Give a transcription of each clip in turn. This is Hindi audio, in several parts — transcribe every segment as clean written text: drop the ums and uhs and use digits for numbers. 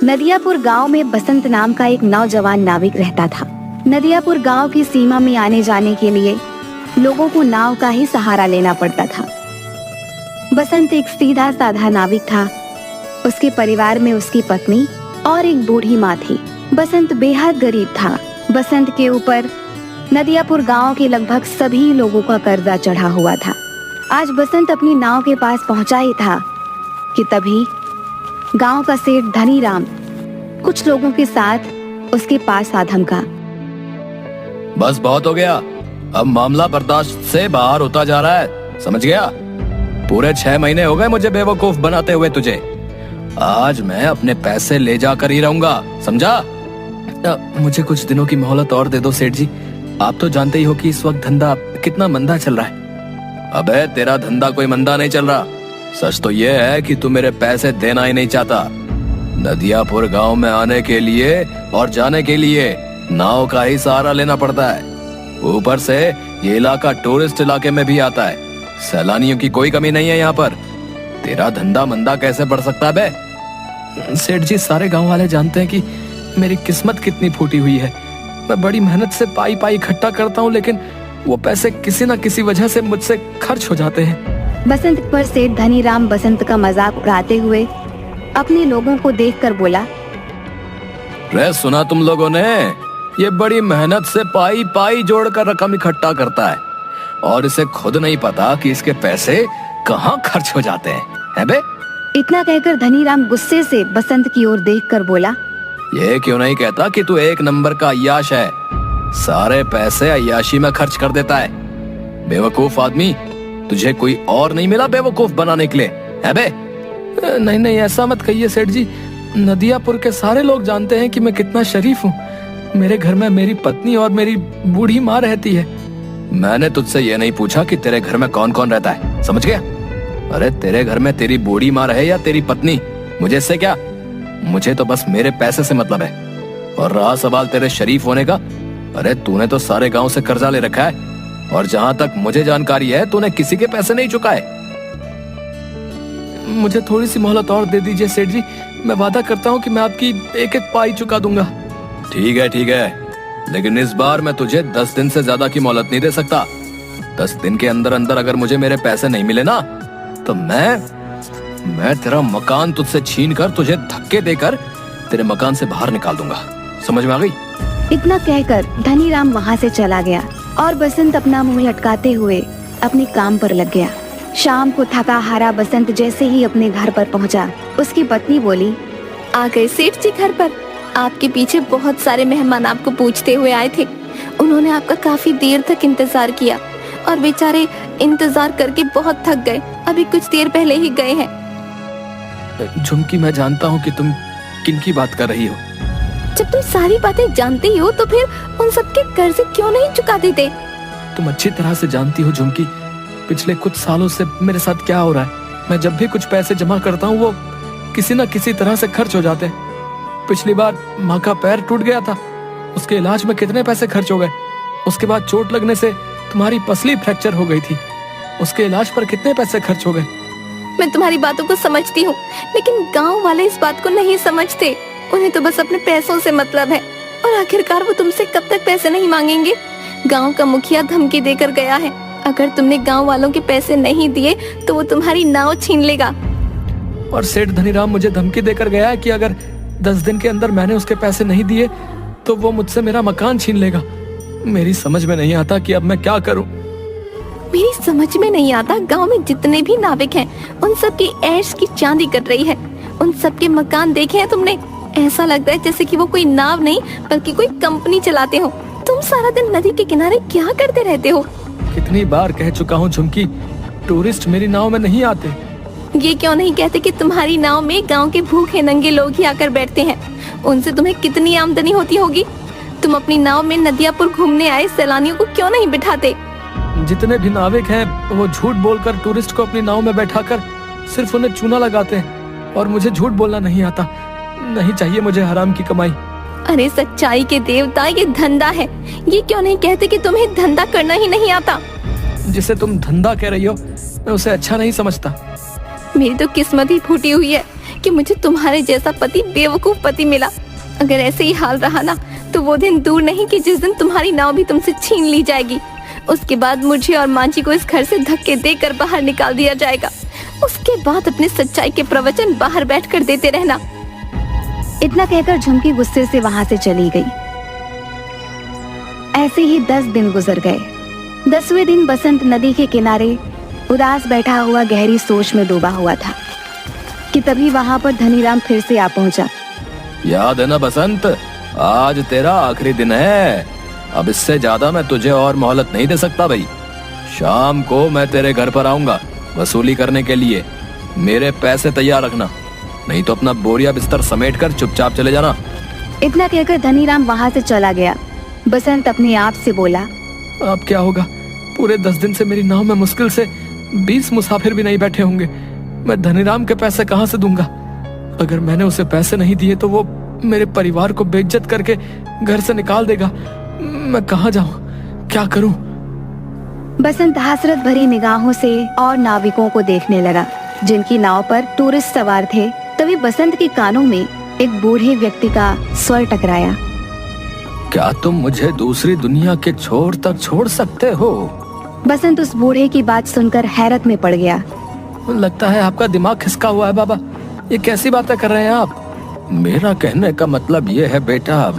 नदियापुर गांव में बसंत नाम का एक नौजवान नाविक रहता था। नदियापुर गांव की सीमा में आने जाने के लिए लोगों को नाव का ही सहारा लेना पड़ता था। बसंत एक सीधा साधा नाविक था। उसके परिवार में उसकी पत्नी और एक बूढ़ी माँ थी। बसंत बेहद गरीब था। बसंत के ऊपर नदियापुर गांव के लगभग सभी लोगों का कर्जा चढ़ा हुआ था। आज बसंत अपनी नाव के पास पहुंचा ही था कि तभी गांव का सेठ धनीराम कुछ लोगों के साथ उसके पास आ धमका। बस बहुत हो गया, अब मामला बर्दाश्त से बाहर होता जा रहा है, समझ गया? पूरे 6 महीने हो गए मुझे बेवकूफ बनाते हुए तुझे। आज मैं अपने पैसे ले जाकर ही रहूंगा, समझा? मुझे कुछ दिनों की मोहलत और दे दो सेठ जी। आप तो जानते ही हो कि इस वक्त धंधा कितना मंदा चल रहा है। अबे तेरा धंधा कोई मंदा नहीं चल रहा। सच तो ये है कि तू मेरे पैसे देना ही नहीं चाहता। नदियापुर गांव में आने के लिए और जाने के लिए नाव का ही सहारा लेना पड़ता है। ऊपर से ये इलाका टूरिस्ट इलाके में भी आता है। सैलानियों की कोई कमी नहीं है यहाँ पर। तेरा धंधा मंदा कैसे बढ़ सकता है बे? सेठ जी, सारे गांव वाले जानते हैं कि मेरी किस्मत कितनी फूटी हुई है। मैं बड़ी मेहनत से पाई पाई इकट्ठा करता हूँ, लेकिन वो पैसे किसी न किसी वजह से मुझसे खर्च हो जाते हैं। बसंत पर सेठ धनीराम बसंत का मजाक उड़ाते हुए अपने लोगों को देखकर बोला। रे सुना तुम लोगों ने? ये बड़ी मेहनत से पाई पाई जोड़कर रकम इकट्ठा करता है और इसे खुद नहीं पता कि इसके पैसे कहाँ खर्च हो जाते हैं बे? इतना कहकर धनीराम गुस्से से बसंत की ओर देखकर बोला। ये क्यों नहीं कहता कि तू एक नंबर का अय्याश है? सारे पैसे अय्याशी में खर्च कर देता है। बेवकूफ आदमी, तुझे कोई और नहीं मिला बेवकूफ बनाने के लिए, है बे? नहीं नहीं, ऐसा मत कहिए सेठ जी। नदियापुर के सारे लोग जानते हैं कि मैं कितना शरीफ हूँ। मेरे घर में मेरी पत्नी और मेरी बूढ़ी माँ रहती है। मैंने तुझसे ये नहीं पूछा कि तेरे घर में कौन कौन रहता है, समझ गया? अरे तेरे घर में तेरी बूढ़ी माँ रहे या तेरी पत्नी, मुझे इससे क्या? मुझे तो बस मेरे पैसे से मतलब है। और रहा सवाल तेरे शरीफ होने का, अरे तूने तो सारे गांव से कर्जा ले रखा है और जहां तक मुझे जानकारी है तूने किसी के पैसे नहीं चुकाए। मुझे थोड़ी सी मोहलत और दे दीजिए सेठ जी। मैं वादा करता हूँ कि मैं आपकी एक एक पाई चुका दूंगा। ठीक है, लेकिन इस बार मैं तुझे 10 दिन से ज्यादा की मोहलत नहीं दे सकता। 10 दिन के अंदर अंदर अगर मुझे मेरे पैसे नहीं मिले ना, तो मैं तेरा मकान तुझसे छीन कर तुझे धक्के देकर तेरे मकान से बाहर निकाल दूंगा। समझ में आ गई? इतना कहकर धनीराम वहाँ से चला गया और बसंत अपना मुंह लटकाते हुए अपने काम पर लग गया। शाम को थका हारा बसंत जैसे ही अपने घर पर पहुंचा, उसकी पत्नी बोली। आ गए सेठ जी घर पर। आपके पीछे बहुत सारे मेहमान आपको पूछते हुए आए थे। उन्होंने आपका काफी देर तक इंतजार किया और बेचारे इंतजार करके बहुत थक गए। अभी कुछ देर पहले ही गए हैं। झुमकी, मैं जानता हूँ कि तुम किनकी बात कर रही हो। जब तुम सारी बातें जानते ही हो तो फिर उन सबके कर्जे क्यों नहीं चुका देते? तुम अच्छी तरह से जानती हो झुमकी, पिछले कुछ सालों से मेरे साथ क्या हो रहा है। मैं जब भी कुछ पैसे जमा करता हूँ वो किसी न किसी तरह से खर्च हो जाते हैं। पिछली बार माँ का पैर टूट गया था, उसके इलाज में कितने पैसे खर्च हो गए। उसके बाद चोट लगने से तुम्हारी पसली फ्रैक्चर हो गई थी, उसके इलाज पर कितने पैसे खर्च हो गए। मैं तुम्हारी बातों को समझती हूँ, लेकिन गाँव वाले इस बात को नहीं समझते। उन्हें तो बस अपने पैसों से मतलब है और आखिरकार वो तुमसे कब तक पैसे नहीं मांगेंगे? गांव का मुखिया धमकी देकर गया है, अगर तुमने गांव वालों के पैसे नहीं दिए तो वो तुम्हारी नाव छीन लेगा। और सेठ धनीराम मुझे धमकी देकर गया है कि अगर 10 दिन के अंदर मैंने उसके पैसे नहीं दिए तो वो मुझसे मेरा मकान छीन लेगा। मेरी समझ में नहीं आता कि अब मैं क्या करूं। मेरी समझ में नहीं आता, गांव में जितने भी नाविक हैं उन सब की ऐश की चांदी कट रही है। उन सब के मकान देखे हैं तुमने? ऐसा लगता है जैसे कि वो कोई नाव नहीं बल्कि कोई कंपनी चलाते हो। तुम सारा दिन नदी के किनारे क्या करते रहते हो? कितनी बार कह चुका हूँ झुमकी, टूरिस्ट मेरी नाव में नहीं आते। ये क्यों नहीं कहते कि तुम्हारी नाव में गांव के भूखे नंगे लोग ही आकर बैठते हैं? उनसे तुम्हें कितनी आमदनी होती होगी। तुम अपनी नाव में नदियापुर घूमने आए सैलानियों को क्यों नहीं बिठाते? जितने भी नाविक हैं वो झूठ बोलकर टूरिस्ट को अपनी नाव में बैठाकर सिर्फ उन्हें चूना लगाते हैं और मुझे झूठ बोलना नहीं आता। नहीं चाहिए मुझे हराम की कमाई। अरे सच्चाई के देवता, ये धंधा है। ये क्यों नहीं कहते कि तुम्हें धंधा करना ही नहीं आता? जिसे तुम धंधा कह रही हो मैं उसे अच्छा नहीं समझता। मेरी तो किस्मत ही फूटी हुई है कि मुझे तुम्हारे जैसा पति, बेवकूफ पति मिला। अगर ऐसे ही हाल रहा ना तो वो दिन दूर नहीं कि जिस दिन तुम्हारी नाव भी तुमसे छीन ली जाएगी। उसके बाद मुझे और मांझी को इस घर से धक्के देकर बाहर निकाल दिया जाएगा। उसके बाद अपने सच्चाई के प्रवचन बाहर बैठकर देते रहना। इतना कहकर झुमकी गुस्से से वहां से चली गई। ऐसे ही 10 दिन गुजर गए। 10वें दिन बसंत नदी के किनारे उदास बैठा हुआ गहरी सोच में डूबा हुआ था कि तभी वहां पर धनीराम फिर से आ पहुंचा। याद है ना बसंत, आज तेरा आखिरी दिन है। अब इससे ज्यादा मैं तुझे और मोहलत नहीं दे सकता भाई। शाम को मैं तेरे घर पर आऊंगा वसूली करने के लिए। मेरे पैसे तैयार रखना, नहीं तो अपना बोरिया बिस्तर समेट कर चुपचाप चले जाना। इतना कहकर धनीराम वहां से चला गया। बसंत अपने आप से बोला, अब क्या होगा? पूरे 10 दिन से मेरी नाव में मुश्किल से 20 मुसाफिर भी नहीं बैठे होंगे। मैं धनीराम के पैसे कहाँ से दूंगा? अगर मैंने उसे पैसे नहीं दिए तो वो मेरे परिवार को बेइज्जत करके घर से निकाल देगा। मैं कहाँ जाऊं? क्या करूं? बसंत हसरत भरी निगाहों से और नाविकों को देखने लगा जिनकी नाव पर टूरिस्ट सवार थे। तभी बसंत के कानों में एक बूढ़े व्यक्ति का स्वर टकराया। क्या तुम मुझे दूसरी दुनिया के छोर तक छोड़ सकते हो? बसंत उस बूढ़े की बात सुनकर हैरत में पड़ गया। लगता है आपका दिमाग खिसका हुआ है बाबा। ये कैसी बातें कर रहे हैं आप? मेरा कहने का मतलब ये है बेटा,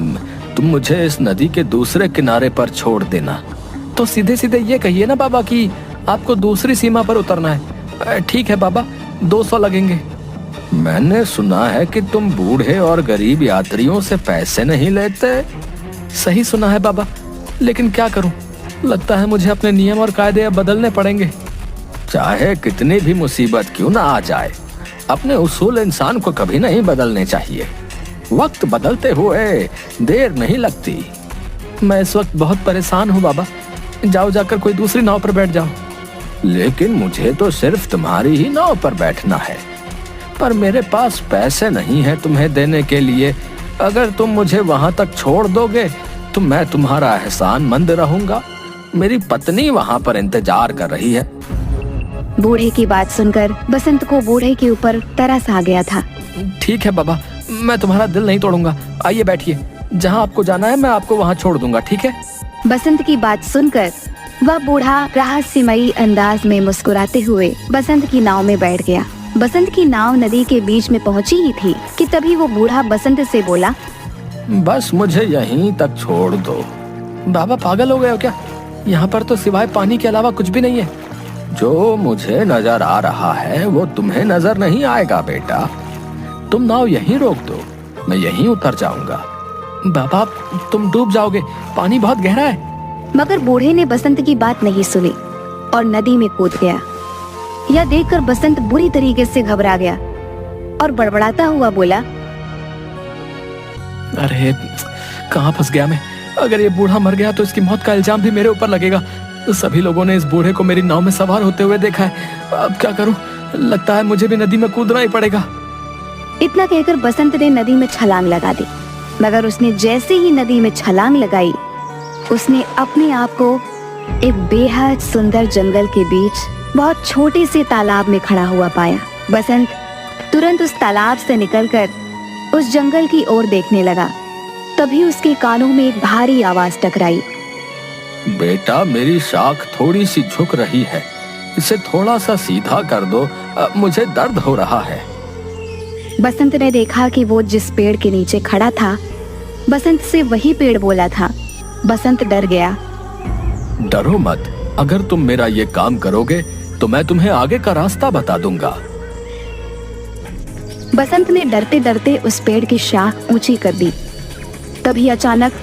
तुम मुझे इस नदी के दूसरे किनारे पर छोड़ देना। तो सीधे सीधे ये कहिए ना बाबा कि आपको दूसरी सीमा पर उतरना है। ठीक है बाबा, 200 लगेंगे। मैंने सुना है कि तुम बूढ़े और गरीब यात्रियों से पैसे नहीं लेते। सही सुना है बाबा, लेकिन क्या करूं? लगता है मुझे अपने नियम और कायदे अब बदलने पड़ेंगे। चाहे कितनी भी मुसीबत क्यों ना आ जाए, अपने उसूल इंसान को कभी नहीं बदलने चाहिए। वक्त बदलते हुए देर नहीं लगती। मैं इस वक्त बहुत परेशान हूँ बाबा। जाओ जाकर कोई दूसरी नाव पर बैठ जाओ। लेकिन मुझे तो सिर्फ तुम्हारी ही नाव पर बैठना है, पर मेरे पास पैसे नहीं है तुम्हें देने के लिए। अगर तुम मुझे वहां तक छोड़ दोगे तो मैं तुम्हारा एहसानमंद रहूंगा। मेरी पत्नी वहां पर इंतजार कर रही है। बूढ़े की बात सुनकर बसंत को बूढ़े के ऊपर तरस आ गया था। ठीक है बाबा, मैं तुम्हारा दिल नहीं तोड़ूंगा। आइए बैठिए, जहाँ आपको जाना है मैं आपको वहाँ छोड़ दूंगा, ठीक है? बसंत की बात सुनकर वह बूढ़ा रहस्यमयी अंदाज में मुस्कुराते हुए बसंत की नाव में बैठ गया। बसंत की नाव नदी के बीच में पहुंची ही थी कि तभी वो बूढ़ा बसंत से बोला, बस मुझे यहीं तक छोड़ दो। बाबा पागल हो गए हो क्या? यहाँ पर तो सिवाय पानी के अलावा कुछ भी नहीं है। जो मुझे नजर आ रहा है वो तुम्हें नजर नहीं आएगा बेटा। तुम नाव यहीं रोक दो, मैं यहीं उतर जाऊंगा। बाबा तुम डूब जाओगे, पानी बहुत गहरा है। मगर बूढ़े ने बसंत की बात नहीं सुनी और नदी में कूद गया। यह देखकर बसंत बुरी तरीके से घबरा गया और बड़बड़ाता हुआ बोला, अरे कहाँ फंस गया मैं? अगर ये बूढ़ा मर गया तो इसकी मौत का इल्जाम भी मेरे ऊपर लगेगा। सभी लोगों ने इस बूढ़े को मेरी नाव में सवार होते हुए देखा है। अब क्या करूं? लगता है मुझे भी नदी में कूदना ही पड़ेगा। इतना कहकर बसंत ने नदी में छलांग लगा दी। मगर उसने जैसे ही नदी में छलांग लगाई, उसने अपने आप को एक बेहद सुंदर जंगल के बीच बहुत छोटे से तालाब में खड़ा हुआ पाया। बसंत तुरंत उस तालाब से निकलकर उस जंगल की ओर देखने लगा। तभी उसके कानों में एक भारी आवाज टकराई। बेटा मेरी शाख थोड़ी सी झुक रही है, इसे थोड़ा सा सीधा कर दो, मुझे दर्द हो रहा है। बसंत ने देखा कि वो जिस पेड़ के नीचे खड़ा था, बसंत से वही पेड़ बोला था। बसंत डर गया। डरो मत, अगर तुम मेरा ये काम करोगे तो मैं तुम्हें आगे का रास्ता बता दूंगा। बसंत ने डरते डरते उस पेड़ की शाख ऊंची कर दी। तभी अचानक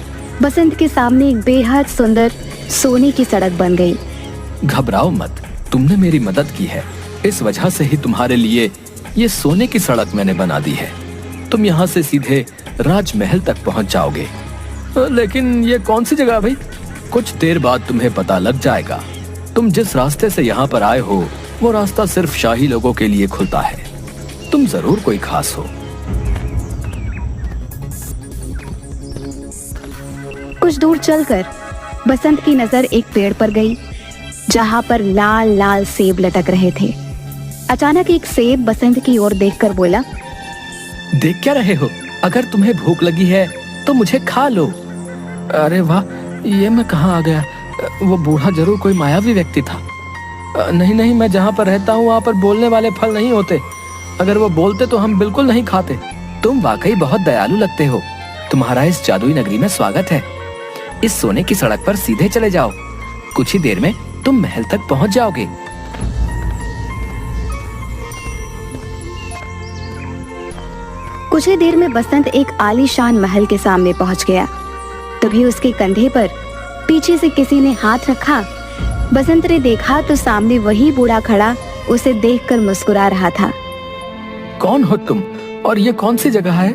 बसंत के सामने एक बेहद सुंदर सोने की सड़क बन गई। घबराओ मत, तुमने मेरी मदद की है, इस वजह से ही तुम्हारे लिए ये सोने की सड़क मैंने बना दी है। तुम यहाँ से सीधे राजमहल तक पहुँच जाओगे। लेकिन ये कौन सी जगह भाई? कुछ देर बाद तुम्हें पता लग जाएगा। तुम जिस रास्ते से यहाँ पर आए हो वो रास्ता सिर्फ शाही लोगों के लिए खुलता है। तुम जरूर कोई खास हो। कुछ दूर चलकर बसंत की नजर एक पेड़ पर गई, जहाँ पर लाल लाल सेब लटक रहे थे। अचानक एक सेब बसंत की ओर देखकर बोला, देख क्या रहे हो? अगर तुम्हें भूख लगी है तो मुझे खा लो। अरे वाह, ये मैं कहाँ आ गया? वो बूढ़ा जरूर कोई मायावी व्यक्ति था। नहीं नहीं, मैं जहाँ पर रहता हूँ वहाँ पर बोलने वाले फल नहीं होते। अगर वो बोलते तो हम बिल्कुल नहीं खाते। तुम वाकई बहुत दयालु लगते हो। तुम्हारा इस जादुई नगरी में स्वागत है। इस सोने की सड़क पर सीधे चले जाओ, कुछ ही देर में तुम महल तक पहुंच जाओगे। कुछ ही देर में बसंत एक आलीशान महल के सामने पहुंच गया। तभी उसके कंधे पर पीछे से किसी ने हाथ रखा। बसंत ने देखा तो सामने वही बूढ़ा खड़ा उसे देखकर मुस्कुरा रहा था। कौन हो तुम और ये कौन सी जगह है?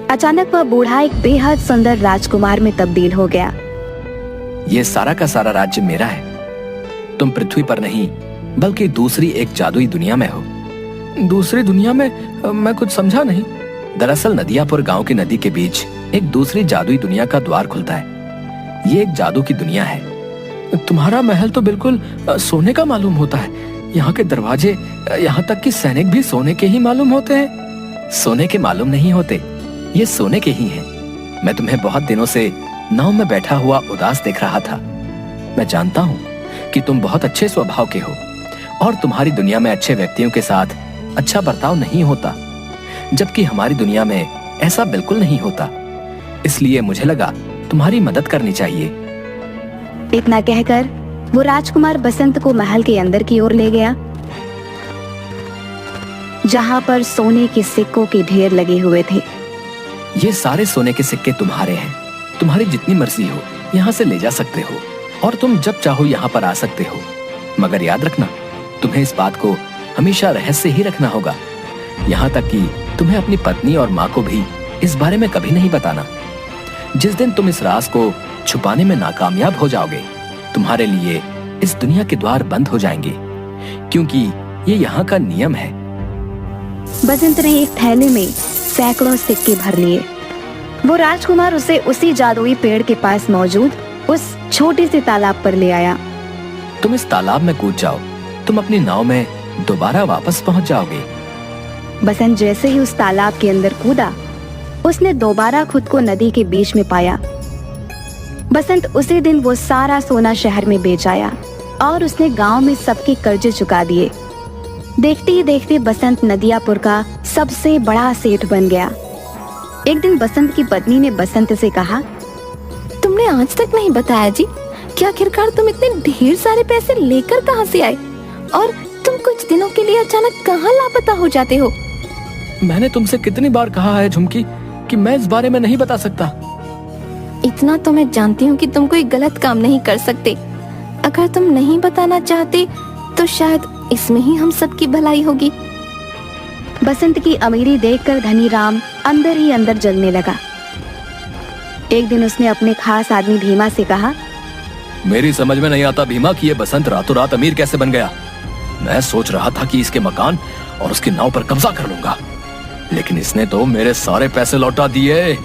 अचानक वह बूढ़ा एक बेहद सुंदर राजकुमार में तब्दील हो गया। ये सारा का सारा राज्य मेरा है। तुम पृथ्वी पर नहीं बल्कि दूसरी एक जादुई दुनिया में हो। दूसरी दुनिया में? मैं कुछ समझा नहीं। दरअसल नदियापुर गांव की नदी के बीच एक दूसरी जादुई दुनिया का द्वार खुलता है। ये एक जादू की दुनिया है। तुम्हारा महल तो बिल्कुल सोने का मालूम होता है। यहाँ के दरवाजे, यहाँ तक कि सैनिक भी सोने के ही मालूम होते हैं। सोने के मालूम नहीं होते, ये सोने के ही हैं। मैं तुम्हें बहुत दिनों से नाव में बैठा हुआ उदास देख रहा था। मैं जानता हूँ कि तुम बहुत अच्छे स्वभाव के हो और तुम्हारी दुनिया में अच्छे व्यक्तियों के साथ अच्छा बर्ताव नहीं होता, जबकि हमारी दुनिया में ऐसा बिल्कुल नहीं होता। इसलिए मुझे लगा तुम्हारी मदद करनी चाहिए। इतना कहकर वो राजकुमार बसंत को महल के अंदर की ओर ले गया, जहाँ पर सोने के सिक्कों के ढेर लगे हुए थे। ये सारे सोने के सिक्के तुम्हारे हैं। तुम्हारी जितनी मर्जी हो यहाँ से ले जा सकते हो और तुम जब चाहो यहाँ पर आ सकते हो। मगर याद रखना, तुम्हें इस बात को हमेशा रहस्य ही रखना होगा। यहाँ तक कि तुम्हें अपनी पत्नी और माँ को भी इस बारे में कभी नहीं बताना। जिस दिन तुम इस राज को छुपाने में नाकामयाब हो जाओगे, तुम्हारे लिए इस दुनिया के द्वार बंद हो जाएंगे, क्योंकि ये यहाँ का नियम है। बसंत ने एक थैले में सैकड़ों सिक्के भर लिए। वो राजकुमार उसे उसी जादुई पेड़ के पास मौजूद उस छोटे से तालाब पर ले आया। तुम इस तालाब में कूद जाओ, तुम अपनी नाव में दोबारा वापस पहुंच जाओगे। बसंत जैसे ही उस तालाब के अंदर कूदा, उसने दोबारा खुद को नदी के बीच में पाया। बसंत उसी दिन वो सारा सोना शहर में बेच आया और उसने गांव में सबके कर्जे चुका दिए। देखते ही देखते बसंत नदियापुर का सबसे बड़ा सेठ बन गया। एक दिन बसंत की पत्नी ने बसंत से कहा, तुमने आज तक नहीं बताया जी कि आखिरकार तुम इतने ढेर सारे पैसे लेकर कहाँ से आए और तुम कुछ दिनों के लिए अचानक कहाँ लापता हो जाते हो? मैंने तुमसे कितनी बार कहा है झुमकी कि मैं इस बारे में नहीं बता सकता। इतना तो मैं जानती हूँ कि तुम कोई गलत काम नहीं कर सकते। अगर तुम नहीं बताना चाहते तो शायद इसमें ही हम सबकी भलाई होगी। बसंत की अमीरी देखकर धनी राम अंदर ही अंदर जलने लगा। एक दिन उसने अपने खास आदमी भीमा से कहा, मेरी समझ में नहीं आता भीमा कि ये बसंत रातों रात अमीर कैसे बन गया। मैं सोच रहा था कि इसके मकान और उसकी नाव पर कब्जा कर लूंगा, लेकिन इसने तो मेरे सारे पैसे लौटा दिए।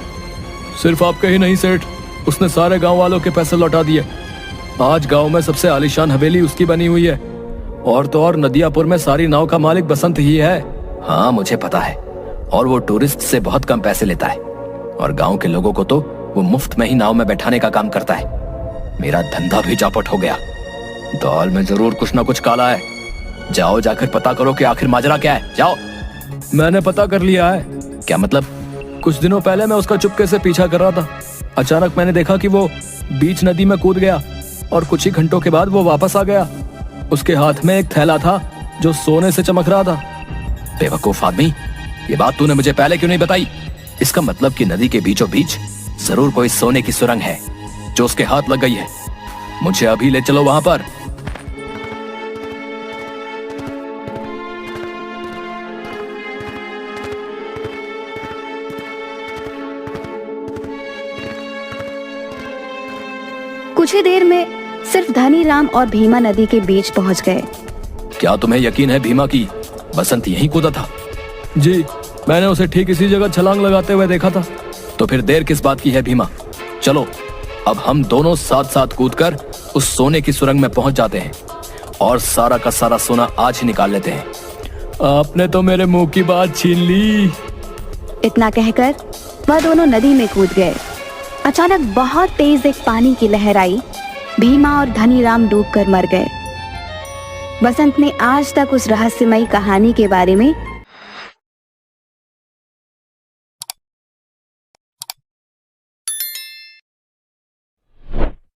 सिर्फ आपके ही नहीं सेठ, उसने सारे गांव वालों के पैसे लौटा दिए। आज गांव में सबसे आलीशान हवेली उसकी बनी हुई है और तो और नदियापुर में सारी नाव का मालिक बसंत ही है। हाँ मुझे पता है, और वो टूरिस्ट से बहुत कम पैसे लेता है और गांव के लोगों को तो वो मुफ्त में ही नाव में बैठाने का काम करता है। मेरा धंधा भी चौपट हो गया। दाल में जरूर कुछ ना कुछ काला है। जाओ जाकर पता करो कि आखिर माजरा क्या है। जाओ। मैंने पता कर लिया है। क्या मतलब? कुछ दिनों पहले मैं उसका चुपके से पीछा कर रहा था। अचानक मैंने देखा कि वो बीच नदी में कूद गया और कुछ ही घंटों के बाद वो वापस आ गया। उसके हाथ में एक थैला था जो सोने से चमक रहा था। बेवकूफ आदमी, ये बात तूने मुझे पहले क्यों नहीं बताई? इसका मतलब कि नदी के बीचों बीच जरूर कोई सोने की सुरंग है जो उसके हाथ लग गई है। मुझे अभी ले चलो वहां पर। कुछ ही देर में सिर्फ धनी राम और भीमा नदी के बीच पहुंच गए। क्या तुम्हें यकीन है भीमा की बसंत यहीं कूदा था? जी, मैंने उसे ठीक इसी जगह छलांग लगाते हुए देखा था। तो फिर देर किस बात की है भीमा? चलो अब हम दोनों साथ साथ कूदकर उस सोने की सुरंग में पहुंच जाते हैं और सारा का सारा सोना आज ही निकाल लेते हैं। आपने तो मेरे मुंह की बात छीन ली। इतना कहकर वह दोनों नदी में कूद गए। अचानक बहुत तेज एक पानी की लहर आई। भीमा और धनीराम डूबकर मर गए। बसंत ने आज तक उस रहस्यमयी कहानी के बारे में